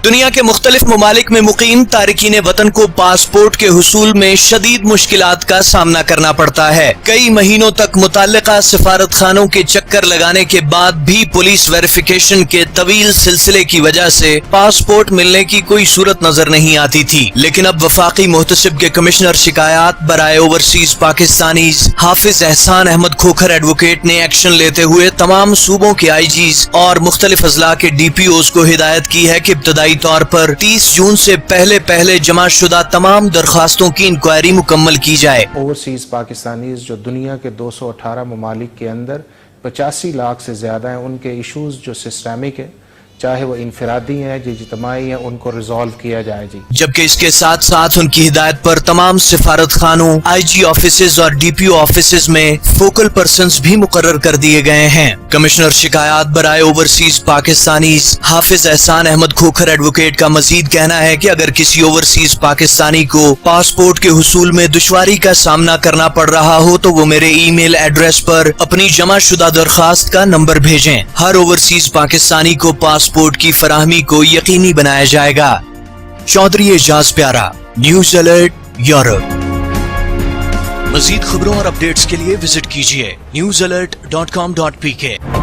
दुनिया के मुख्तलिफ ममालिक में मुकीम तारिकीन वतन को पासपोर्ट के हुसूल में शदीद मुश्किलात का सामना करना पड़ता है। कई महीनों तक मुतल्लिका सफारत खानों के चक्कर लगाने के बाद भी पुलिस वेरिफिकेशन के तवील सिलसिले की वजह से पासपोर्ट मिलने की कोई सूरत नजर नहीं आती थी। लेकिन अब वफाकी मुहतसिब के कमिश्नर शिकायत बराए ओवरसीज पाकिस्तानीज हाफिज एहसान अहमद खोखर एडवोकेट ने एक्शन लेते हुए तमाम सूबों के IGs और मुख्तलिफ अजला के DPOs को हिदायत की है कि इब्तदाई तौर पर 30 जून से पहले जमा शुदा तमाम दरखास्तों की इंक्वायरी मुकम्मल की जाए। ओवरसीज पाकिस्तानीज जो दुनिया के 218 ममालिक के अंदर 85 लाख से ज्यादा हैं, उनके इशूज जो सिस्टमिक है, चाहे वो इनफरादी हैं या इज्तिमाई हैं, उनको रिजॉल्व किया जाए जी। जबकि इसके साथ साथ उनकी हिदायत पर तमाम सिफारत खानों, IG ऑफिसेज और DPO ऑफिसेज में फोकल पर्सन्स भी मुकर्रर कर दिए गए हैं। कमिश्नर शिकायत बराए ओवरसीज पाकिस्तानीज हाफिज एहसान अहमद खोखर एडवोकेट का मजीद कहना है कि अगर किसी ओवरसीज पाकिस्तानी को पासपोर्ट के हुसूल में दुश्वारी का सामना करना पड़ रहा हो तो वो मेरे ईमेल एड्रेस पर अपनी जमा शुदा दरखास्त का नंबर भेजें। हर ओवरसीज पाकिस्तानी को पासपोर्ट की फराहमी को यकीनी बनाया जाएगा। चौधरी एजाज प्यारा, न्यूज अलर्ट यूरोप। मजीद खबरों और अपडेट्स के लिए विजिट कीजिए newsalert.com.pk।